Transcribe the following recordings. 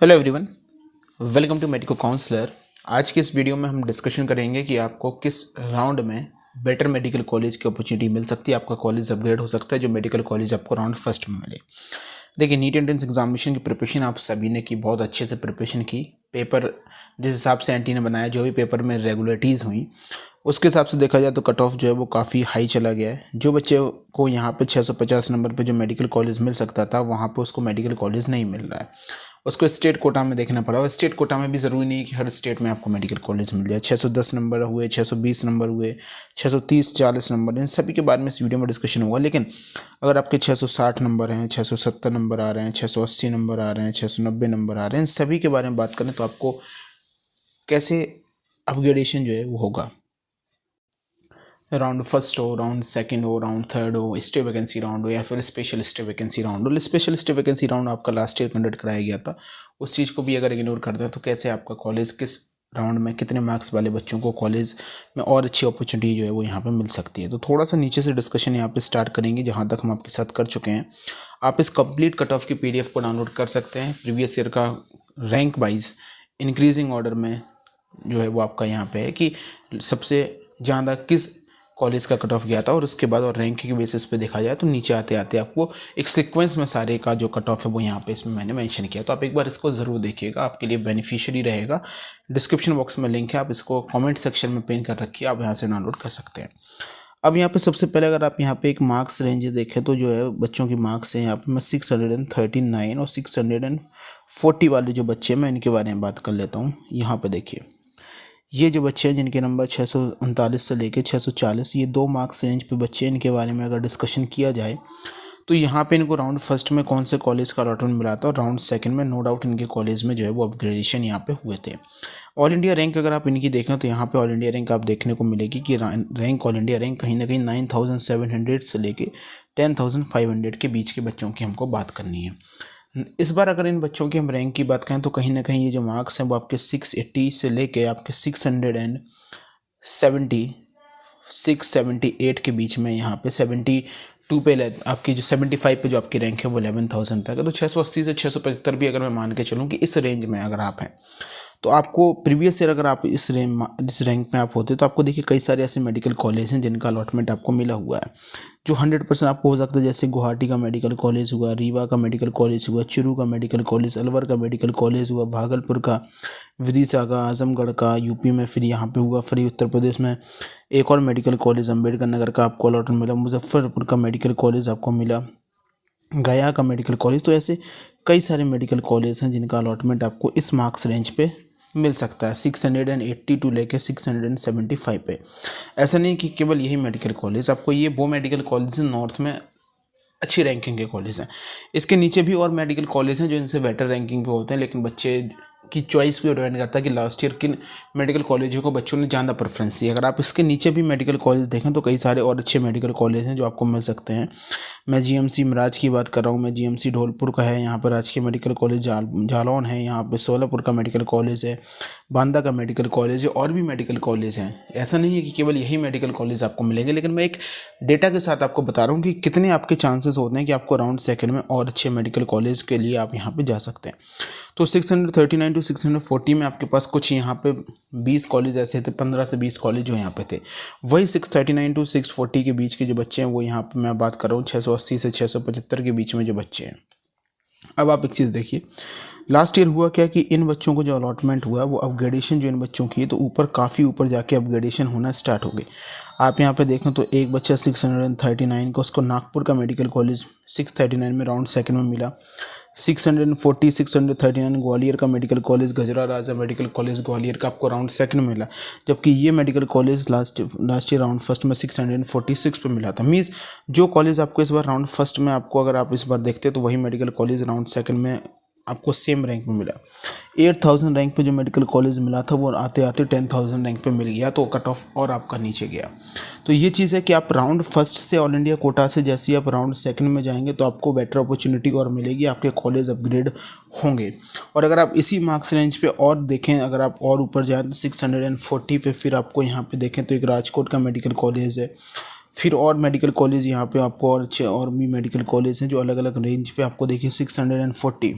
Hello everyone, welcome to medico counsellor. आज के इस वीडियो में हम डिस्कशन करेंगे कि आपको किस राउंड में बेटर मेडिकल कॉलेज की अपॉर्चुनिटी मिल सकती है, आपका कॉलेज अपग्रेड हो सकता है जो मेडिकल कॉलेज आपको राउंड फर्स्ट में मिले। देखिए, नीट एंट्रेंस एग्जामिनेशन की प्रिपरेशन आप सभी ने की, बहुत अच्छे से प्रिपरेशन की। पेपर जिस हिसाब से एनटी ने बनाया, जो भी पेपर में रेगुलरिटीज़ हुई उसके हिसाब से देखा जाए तो कट ऑफ जो है वो काफ़ी हाई चला गया है। जो बच्चे को यहाँ पे 650 नंबर पे जो मेडिकल कॉलेज मिल सकता था, वहाँ पे उसको मेडिकल कॉलेज नहीं मिल रहा है, उसको स्टेट कोटा में देखना पड़ा। और स्टेट कोटा में भी ज़रूरी नहीं कि हर स्टेट में आपको मेडिकल कॉलेज मिल जाए। 610 नंबर हुए, 620 नंबर हुए, 630, 40 नंबर, इन सभी के बारे में इस वीडियो में डिस्कशन होगा। लेकिन अगर आपके 660 नंबर हैं, 670 नंबर आ रहे हैं, 680 नंबर आ रहे हैं, 690 नंबर आ रहे हैं, इन सभी के बारे में बात करें तो आपको कैसे अपग्रेडेशन जो है वो होगा। राउंड फर्स्ट हो, राउंड सेकंड हो, राउंड थर्ड हो, स्टे वैकेंसी राउंड हो, या फिर स्पेशल स्टे वैकेंसी राउंड हो। स्पेशल स्टे वैकेंसी राउंड आपका लास्ट ईयर कंडक्ट कराया गया था, उस चीज़ को भी अगर इग्नोर करते हैं तो कैसे आपका कॉलेज किस राउंड में कितने मार्क्स वाले बच्चों को कॉलेज में और अच्छी अपॉर्चुनिटी जो है वो यहाँ पे मिल सकती है। तो थोड़ा सा नीचे से डिस्कशन यहाँ पे स्टार्ट करेंगे, जहाँ तक हम आपके साथ कर चुके हैं। आप इस कंप्लीट कट ऑफ की पीडीएफ को डाउनलोड कर सकते हैं। प्रीवियस ईयर का रैंक वाइज इंक्रीजिंग ऑर्डर में जो है वो आपका यहाँ पे है कि सबसे ज़्यादा किस कॉलेज का कट ऑफ गया था, और उसके बाद और रैंक के बेसिस पे देखा जाए तो नीचे आते आते आपको एक सीक्वेंस में सारे का जो कट ऑफ है वो यहाँ पे इसमें मैंने मेंशन किया। तो आप एक बार इसको ज़रूर देखिएगा, आपके लिए बेनिफिशियरी रहेगा। डिस्क्रिप्शन बॉक्स में लिंक है, आप इसको कमेंट सेक्शन में पिन कर रखिए, आप यहाँ से डाउनलोड कर सकते हैं। अब यहाँ पे सबसे पहले अगर आप यहाँ पे एक मार्क्स रेंज देखें तो जो है बच्चों की मार्क्स है यहाँ पे मैं 639 और 640 वाले जो बच्चे हैं मैं इनके बारे में बात कर लेता हूँ। यहाँ पे देखिए, ये जो बच्चे हैं जिनके नंबर 639 से लेके 640, ये 2 मार्क्स रेंज पे बच्चे, इनके बारे में अगर डिस्कशन किया जाए तो यहाँ पे इनको राउंड फर्स्ट में कौन से कॉलेज का अलॉटमेंट मिला था, और राउंड सेकंड में नो डाउट इनके कॉलेज में जो है वो अपग्रेडेशन यहाँ पे हुए थे। ऑल इंडिया रैंक अगर आप इनकी देखें तो यहाँ पे ऑल इंडिया रैंक आप देखने को मिलेगी कि रैंक ऑल इंडिया रैंक कहीं ना कहीं 9700 से लेके 10500 के बीच के बच्चों की हमको बात करनी है। इस बार अगर इन बच्चों की हम रैंक की बात करें तो कहीं ना कहीं ये जो मार्क्स हैं वो आपके 680 से लेके आपके 678 के बीच में, यहाँ पे 72 पे आपकी जो 75 पे जो आपकी रैंक है वो 11,000 तक है। तो 680 से 675 भी अगर मैं मान के चलूँ कि इस रेंज में अगर आप हैं तो आपको प्रीवियस ईयर अगर आप इस रैंक में आप होते तो आपको देखिए कई सारे ऐसे मेडिकल कॉलेज हैं जिनका अलॉटमेंट आपको मिला हुआ है जो 100% आपको हो सकता है। जैसे गुवाहाटी का मेडिकल कॉलेज हुआ, रीवा का मेडिकल कॉलेज हुआ, चुरू का मेडिकल कॉलेज, अलवर का मेडिकल कॉलेज हुआ, भागलपुर का, विदिशा का, आजमगढ़ का, यूपी में फिर यहाँ पे हुआ, फिर उत्तर प्रदेश में एक और मेडिकल कॉलेज अम्बेडकर नगर का आपको अलॉटमेंट मिला, मुजफ्फरपुर का मेडिकल कॉलेज आपको मिला, गया का मेडिकल कॉलेज। तो ऐसे कई सारे मेडिकल कॉलेज हैं जिनका अलॉटमेंट आपको इस मार्क्स रेंज पे मिल सकता है, 680 टू लेके 675 पे। ऐसा नहीं कि केवल यही मेडिकल कॉलेज आपको, ये वो मेडिकल कॉलेज नॉर्थ में अच्छी रैंकिंग के कॉलेज हैं। इसके नीचे भी और मेडिकल कॉलेज हैं जो इनसे बेटर रैंकिंग पे होते हैं, लेकिन बच्चे की चॉइस पे डिपेंड करता है कि लास्ट ईयर किन मेडिकल कॉलेजों को बच्चों ने ज़्यादा प्रेफरेंस दी। अगर आप इसके नीचे भी मेडिकल कॉलेज देखें तो कई सारे और अच्छे मेडिकल कॉलेज हैं जो आपको मिल सकते हैं। मैं जीएमसी मिराज की बात कर रहा हूँ, मैं जीएमसी ढोलपुर का है, यहाँ पर राजकीय मेडिकल कॉलेज जालौन है, यहाँ पर सोलापुर का मेडिकल कॉलेज है, बांदा का मेडिकल कॉलेज है, और भी मेडिकल कॉलेज हैं। ऐसा नहीं है कि केवल यही मेडिकल कॉलेज आपको मिलेंगे, लेकिन मैं एक डेटा के साथ आपको बता रहा हूँ कि कितने आपके चांसेस होते हैं कि आपको राउंड सेकंड में और अच्छे मेडिकल कॉलेज के लिए आप यहाँ पे जा सकते हैं। तो 639 टू 640 में आपके पास कुछ यहाँ पे 20 कॉलेज ऐसे थे, 15 से 20 कॉलेज जो यहाँ पे थे। वही 639 टू 640 के बीच के जो बच्चे हैं वो यहाँ पे मैं बात कर रहा हूँ 680 से 675 के बीच में जो बच्चे हैं। अब आप एक चीज़ देखिए, लास्ट ईयर हुआ क्या कि इन बच्चों को जो अलॉटमेंट हुआ वो अपग्रेडेशन जो इन बच्चों की है तो ऊपर काफ़ी ऊपर जाके अपग्रेडेशन होना स्टार्ट हो गई। आप यहाँ पे देखें तो एक बच्चा 639 का, उसको नागपुर का मेडिकल कॉलेज 639 में राउंड सेकंड में मिला। 640 639 ग्वालियर का मेडिकल कॉलेज, गजरा राजा मेडिकल कॉलेज ग्वालियर का आपको राउंड सेकंड में मिला, जबकि ये medical college last year round first में 646 पे मिला था। मीन्स जो कॉलेज आपको इस बार राउंड फर्स्ट में आपको अगर आप इस बार देखते तो वही मेडिकल कॉलेज राउंड सेकंड में आपको सेम रैंक में मिला। 8000 रैंक पे जो मेडिकल कॉलेज मिला था वो आते आते 10000 रैंक पे मिल गया, तो कट ऑफ और आपका नीचे गया। तो ये चीज़ है कि आप राउंड फर्स्ट से ऑल इंडिया कोटा से जैसे ही आप राउंड सेकंड में जाएंगे तो आपको बेटर अपॉर्चुनिटी और मिलेगी, आपके कॉलेज अपग्रेड होंगे। और अगर आप इसी मार्क्स रेंज पे और देखें, अगर आप और ऊपर जाएँ तो 640 पे फिर आपको यहाँ पे देखें तो एक राजकोट का मेडिकल कॉलेज है, फिर और मेडिकल कॉलेज यहाँ पे आपको और अच्छे और भी मेडिकल कॉलेज हैं जो अलग अलग रेंज पे आपको देखिए 640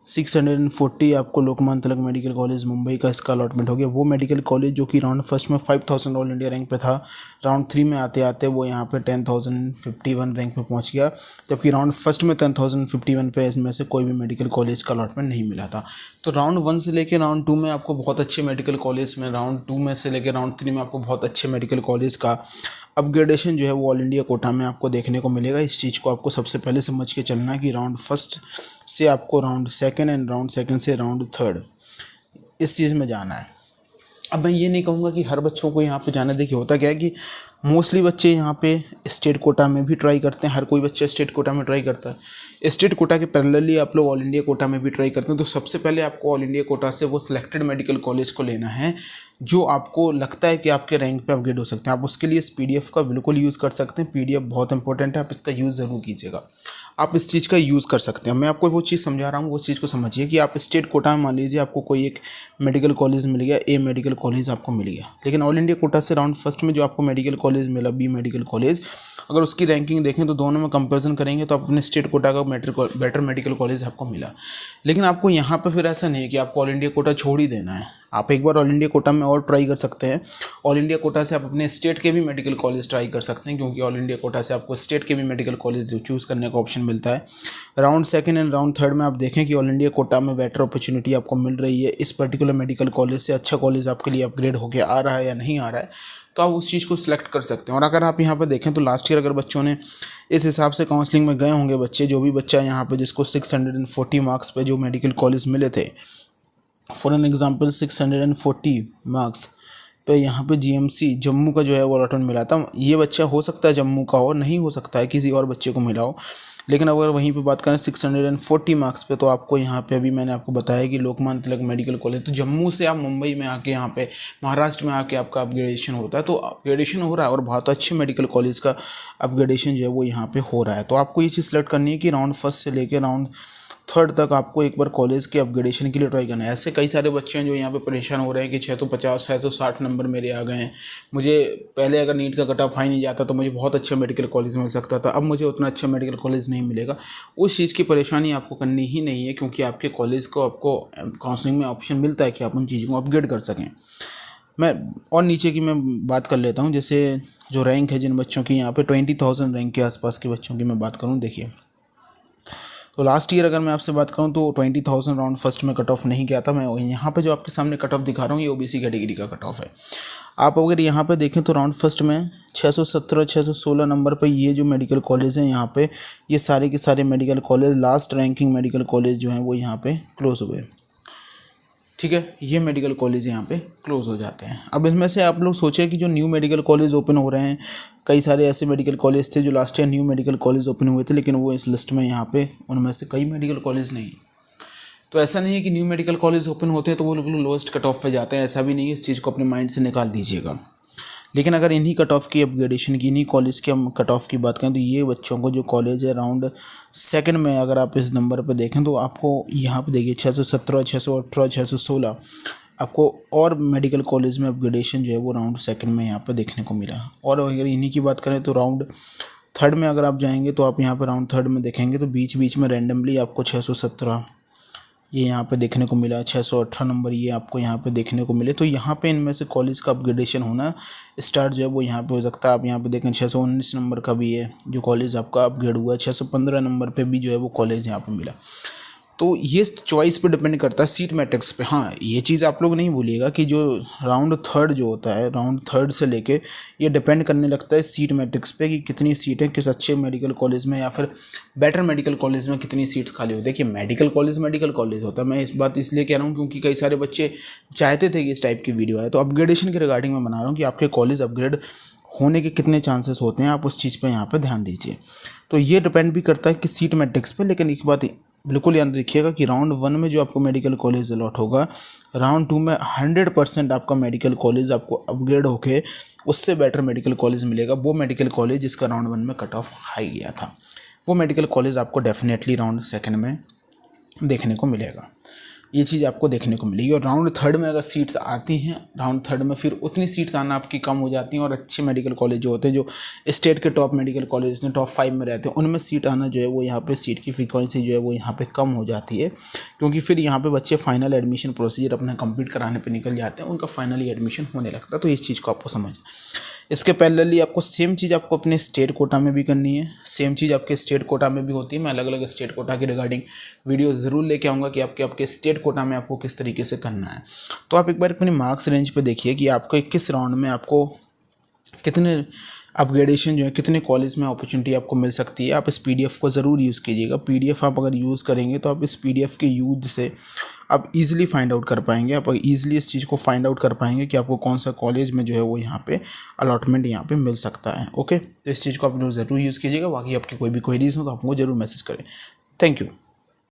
640 आपको लोकमान्य तिलक मेडिकल कॉलेज मुंबई का इसका अलॉटमेंट हो गया। वो मेडिकल कॉलेज जो कि राउंड फर्स्ट में 5000 ऑल इंडिया रैंक पे था, राउंड 3 में आते आते वो यहाँ पे 10,051 रैंक में पहुँच गया, जबकि राउंड फर्स्ट में 10,051 पे इसमें से कोई भी मेडिकल कॉलेज का अलॉटमेंट नहीं मिला था। तो राउंड 1 से लेकर राउंड 2 में आपको बहुत अच्छे मेडिकल कॉलेज में, राउंड 2 में से लेकर राउंड 3 में आपको बहुत अच्छे मेडिकल कॉलेज का अपग्रेडेशन जो है वो ऑल इंडिया कोटा में आपको देखने को मिलेगा। इस चीज़ को आपको सबसे पहले समझ के चलना है कि राउंड फर्स्ट से आपको round second and round second से राउंड थर्ड इस चीज़ में जाना है। अब मैं ये नहीं कहूँगा कि हर बच्चों को यहाँ पे जाना, देखिए होता क्या है कि मोस्टली बच्चे यहाँ पे स्टेट कोटा में भी ट्राई करते हैं, हर कोई बच्चा स्टेट कोटा में ट्राई करता है। स्टेट कोटा के पैरेलली आप लोग ऑल इंडिया कोटा में भी ट्राई करते हैं। तो सबसे पहले आपको ऑल इंडिया कोटा से वो सिलेक्टेड मेडिकल कॉलेज को लेना है जो आपको लगता है कि आपके रैंक पे अपग्रेड हो सकते हैं। आप उसके लिए इस पीडीएफ का बिल्कुल यूज़ कर सकते हैं। पीडीएफ बहुत इंपॉर्टेंट है, आप इसका यूज़ ज़रूर कीजिएगा। आप इस चीज़ का यूज़ कर सकते हैं। मैं आपको वो चीज़ समझा रहा हूँ, वो चीज़ को समझिए कि आप स्टेट कोटा में मान लीजिए आपको कोई एक मेडिकल कॉलेज मिल गया, ए मेडिकल कॉलेज आपको मिल गया, लेकिन ऑल इंडिया कोटा से राउंड फर्स्ट में जो आपको मेडिकल कॉलेज मिला, बी मेडिकल कॉलेज, अगर उसकी रैंकिंग देखें तो दोनों में कंपैरिजन करेंगे तो आप अपने स्टेट कोटा का बेटर मेडिकल कॉलेज आपको मिला। लेकिन आपको यहाँ पर फिर ऐसा नहीं है कि आपको ऑल इंडिया कोटा छोड़ ही देना है। आप एक बार ऑल इंडिया कोटा में और ट्राई कर सकते हैं। ऑल इंडिया कोटा से आप अपने स्टेट के भी मेडिकल कॉलेज ट्राई कर सकते हैं, क्योंकि ऑल इंडिया कोटा से आपको स्टेट के भी मेडिकल कॉलेज चूज़ करने का ऑप्शन मिलता है। Round second and round third में आप देखें कि ऑल इंडिया कोटा में बेटर अपॉर्चुनिटी आपको मिल रही है। इस पर्टिकुलर मेडिकल कॉलेज से अच्छा कॉलेज आपके लिए अपग्रेड होकर आ रहा है या नहीं आ रहा है, तो आप उस चीज़ को सिलेक्ट कर सकते हैं। और अगर आप यहाँ पर देखें तो लास्ट ईयर अगर बच्चों ने इस हिसाब से काउंसलिंग में गए होंगे बच्चे, जो भी बच्चा यहाँ पे जिसको 640 मार्क्स पे जो मेडिकल कॉलेज मिले थे, फॉर एन एग्जांपल 640 मार्क्स पे यहाँ पे जीएमसी जम्मू का जो है वो अलॉटमेंट मिला था। ये बच्चा हो सकता है जम्मू का हो, नहीं हो सकता है किसी और बच्चे को मिला हो। लेकिन अगर वहीं पे बात करें 640 मार्क्स पे, तो आपको यहाँ पे अभी मैंने आपको बताया कि लोकमान्य तिलक मेडिकल कॉलेज, तो जम्मू से आप मुंबई में आके यहाँ पे महाराष्ट्र में आके आपका अपग्रेडेशन होता है। तो अपग्रेडेशन हो रहा है और बहुत अच्छे मेडिकल कॉलेज का अपग्रेडेशन जो है वो यहाँ पे हो रहा है। तो आपको ये चीज़ सेलेक्ट करनी है कि राउंड फर्स्ट से लेकर राउंड थर्ड तक आपको एक बार कॉलेज के अपग्रेडेशन के लिए ट्राई करना है। ऐसे कई सारे बच्चे हैं जो यहाँ पे परेशान हो रहे हैं कि 650 660 नंबर मेरे आ गए हैं, मुझे पहले अगर नीट का कट ऑफ हाई नहीं जाता तो मुझे बहुत अच्छे मेडिकल कॉलेज मिल सकता था, अब मुझे उतना अच्छा मेडिकल कॉलेज नहीं मिलेगा। उस चीज़ की परेशानी आपको करनी ही नहीं है, क्योंकि आपके कॉलेज को आपको काउंसलिंग में ऑप्शन मिलता है कि आप उन चीज़ों को अपग्रेड कर सकें। मैं और नीचे की मैं बात कर लेता हूँ, जैसे जो रैंक है जिन बच्चों की यहाँ पे 20,000 रैंक के आसपास के बच्चों की मैं बात करूँ। देखिए तो लास्ट ईयर अगर मैं आपसे बात करूं तो 20,000 राउंड फर्स्ट में कट ऑफ नहीं गया था। मैं यहाँ पे जो आपके सामने कट ऑफ दिखा रहा हूँ ये ओबीसी कैटेगरी का कट ऑफ है। आप अगर यहाँ पे देखें तो राउंड फर्स्ट में 617 616 नंबर पे ये जो मेडिकल कॉलेज हैं यहाँ पे, ये सारे के सारे medical college last ranking medical college जो हैं वो यहाँ पे क्लोज हुए। ठीक है, ये मेडिकल कॉलेज यहाँ पे क्लोज हो जाते हैं। अब इसमें से आप लोग सोचें कि जो न्यू मेडिकल कॉलेज ओपन हो रहे हैं, कई सारे ऐसे मेडिकल कॉलेज थे जो last year new medical college open हुए थे, लेकिन वो इस लिस्ट में यहाँ पे उनमें से कई मेडिकल कॉलेज नहीं। तो ऐसा नहीं है कि न्यू मेडिकल कॉलेज ओपन होते हैं तो वो लोग लोएस्ट कट ऑफ पे जाते हैं, ऐसा भी नहीं है। इस चीज़ को अपने माइंड से निकाल दीजिएगा। लेकिन अगर इन्हीं कट ऑफ की अपग्रेडेशन की, इन्हीं कॉलेज के हम कट ऑफ की बात करें तो ये बच्चों को जो कॉलेज है राउंड सेकंड में अगर आप इस नंबर पे देखें तो आपको यहाँ पे देखिए 617 618 616 आपको और मेडिकल कॉलेज में अपग्रेडेशन जो है वो राउंड सेकंड में यहाँ पे देखने को मिला। और अगर इन्हीं की बात करें तो राउंड थर्ड में अगर आप जाएंगे तो आप यहाँ पर राउंड थर्ड में देखेंगे तो बीच बीच में रैंडमली आपको 617 ये यहाँ पे देखने को मिला, 618 नंबर ये आपको यहाँ पे देखने को मिले। तो यहाँ पे इनमें से कॉलेज का अपग्रेडेशन होना स्टार्ट जो है वो यहाँ पे हो सकता है। आप यहाँ पे देखें 619 नंबर का भी है जो कॉलेज आपका अपग्रेड हुआ है, 615 नंबर पे भी जो है वो कॉलेज यहाँ पे मिला। तो ये चॉइस पे डिपेंड करता है, सीट मैट्रिक्स पे। हाँ, ये चीज़ आप लोग नहीं भूलिएगा कि जो राउंड थर्ड जो होता है, राउंड थर्ड से लेके ये डिपेंड करने लगता है सीट मैट्रिक्स पे कि कितनी सीटें किस अच्छे मेडिकल कॉलेज में या फिर बेटर मेडिकल कॉलेज में कितनी सीट्स खाली होती है। देखिए मेडिकल कॉलेज होता है। मैं इस बात इसलिए कह रहा हूँ क्योंकि कई सारे बच्चे चाहते थे कि इस टाइप की वीडियो आए, तो अपग्रेडेशन के रिगार्डिंग मैं बना रहा हूँ कि आपके कॉलेज अपग्रेड होने के कितने चांसेस होते हैं, आप उस चीज़ पर यहाँ पर ध्यान दीजिए। तो ये डिपेंड भी करता है कि सीट मैट्रिक्स पर। लेकिन एक बात बिल्कुल याद रखिएगा कि राउंड 1 में जो आपको मेडिकल कॉलेज अलॉट होगा, राउंड 2 में 100% आपका मेडिकल कॉलेज आपको अपग्रेड होके उससे बेटर मेडिकल कॉलेज मिलेगा। वो मेडिकल कॉलेज जिसका राउंड 1 में कट ऑफ हाई गया था, वो मेडिकल कॉलेज आपको डेफिनेटली राउंड सेकंड में देखने को मिलेगा। ये चीज़ आपको देखने को मिलेगी। और राउंड थर्ड में अगर सीट्स आती हैं, राउंड थर्ड में फिर उतनी सीट्स आना आपकी कम हो जाती हैं और अच्छे मेडिकल कॉलेज जो होते हैं, जो स्टेट के टॉप मेडिकल कॉलेज में टॉप 5 में रहते हैं, उनमें सीट आना जो है वो यहाँ पे सीट की फ्रीक्वेंसी जो है वो यहाँ पे कम हो जाती है, क्योंकि फिर यहाँ पे बच्चे फाइनल एडमिशन प्रोसीजर अपना कंप्लीट कराने पे निकल जाते हैं, उनका फाइनली एडमिशन होने लगता है। तो इस चीज़ को आपको समझना। इसके पैरेलली आपको सेम चीज़ आपको अपने स्टेट कोटा में भी करनी है, सेम चीज़ आपके स्टेट कोटा में भी होती है। मैं अलग अलग स्टेट कोटा के रिगार्डिंग वीडियो ज़रूर लेके आऊँगा कि आपके स्टेट कोटा में आपको किस तरीके से करना है। तो आप एक बार अपनी मार्क्स रेंज पे देखिए कि आपको किस राउंड में आपको कितने अपग्रेडेशन जो है, कितने कॉलेज में अपॉर्चुनिटी आपको मिल सकती है। आप इस पीडीएफ को ज़रूर यूज़ कीजिएगा। पीडीएफ आप अगर यूज़ करेंगे तो आप इस पीडीएफ के यूज से आप इजीली फाइंड आउट कर पाएंगे, आप इजीली इस चीज़ को फाइंड आउट कर पाएंगे कि आपको कौन सा कॉलेज में जो है वो यहाँ पे अलॉटमेंट यहाँ पे मिल सकता है। ओके, तो इस चीज़ को आप ज़रूर यूज़ कीजिएगा। बाकी आपकी कोई भी क्वेरीज हो तो आप मुझे ज़रूर मैसेज करें। Thank you.